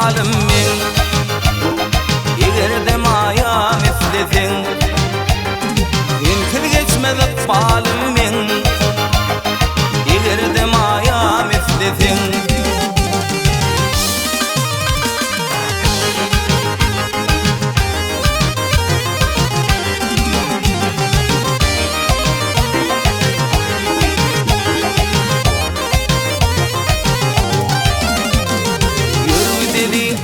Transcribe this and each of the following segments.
balım men Egerde maya mislesin Entil geçmedi balım men Egerde maya mislesin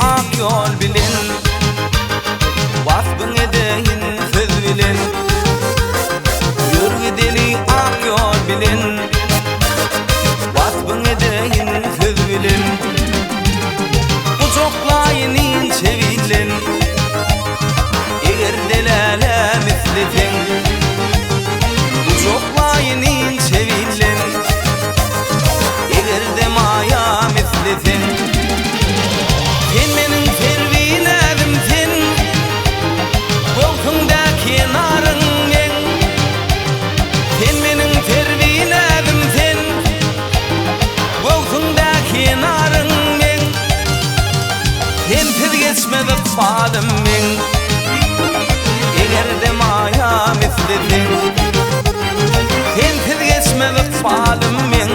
Ak yol bilin Vasbın edeyin söz bilin Yürü deli ak yol bilin Vasbın edeyin söz bilin Uçoklayın çevilin Eğer delale misletin Uçoklayın çevilin Eğer de maya misletin Sen menin tervinedimsin Boltunda kenarın men Sen menin tervinedimsin Boltunda kenarın men Sen tez geçmedi balım men Eğer de maya misletin Sen tez geçmedi balım men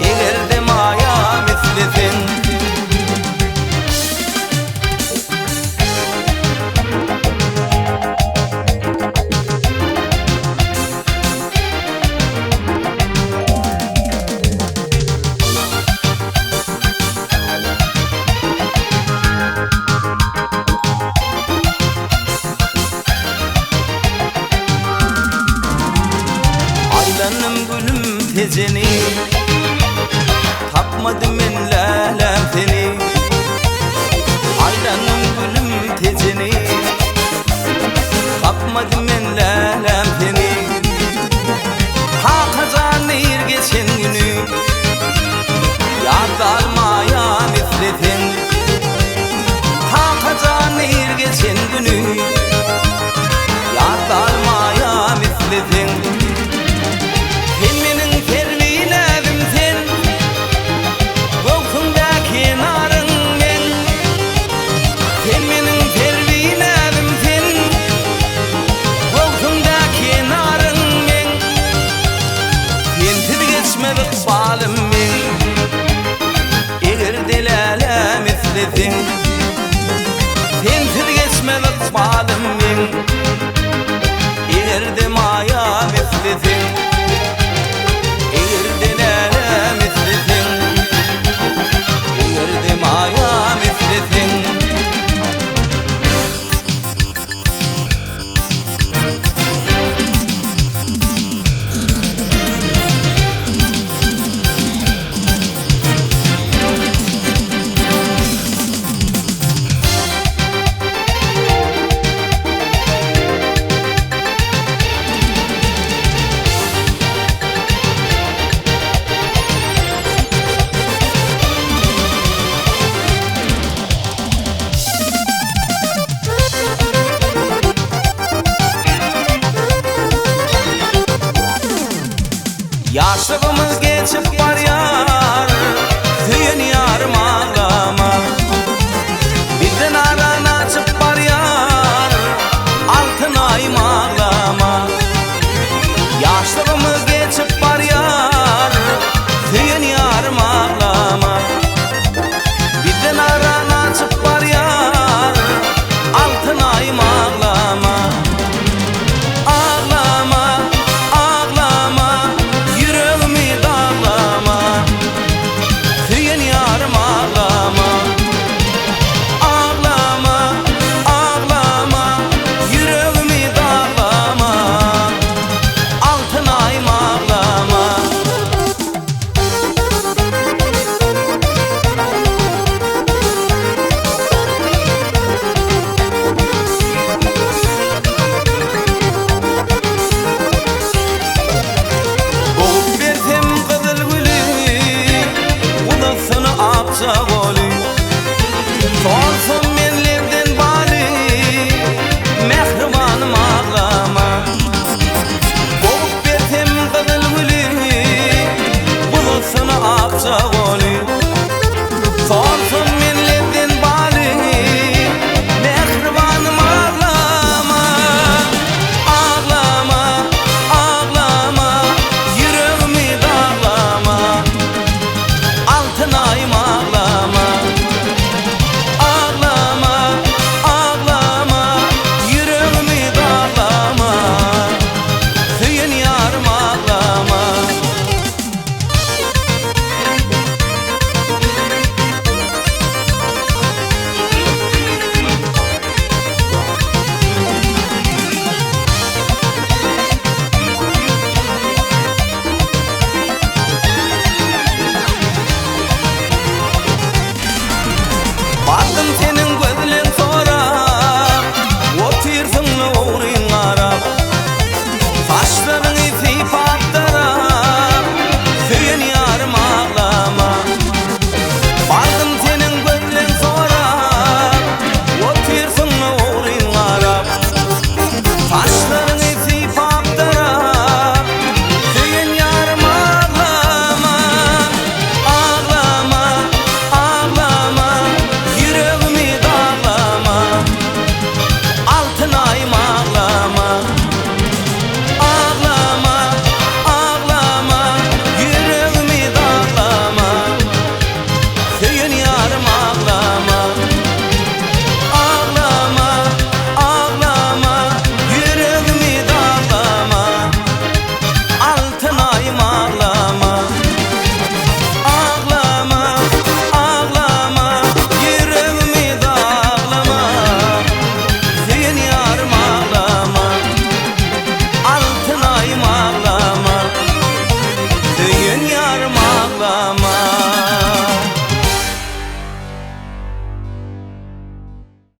Eğer de maya misletin Aylanım gülüm tezeni Tapmadım men lalem seni Aylanım gülüm tezeni Tapmadım men lalem seni Ha kazanı ir geçen günü Yad almaya misletin Ha kazanı ir geçen günü Yad almaya misletin Sen menin tervinedimsin Boltunda kenarın men Sen menin tervinedimsin Boltunda kenarın men Sen tez geçmedi balım men Eğer delale misletin Sen tez geçmedi balım men Eğer de maya misletin Eğer delale misletin Eğer de maya misletin Yaşlığımız geçip var yar Tüyün yarım ağlama Birden arana çık var yar Altın ayım ağlama Yaşlığımız geçip var yar Tüyün yarım ağlama Birden arana çık var yar Altın ayım ağlama Ağlama, ağlama Yüreğimi dağlama ağlama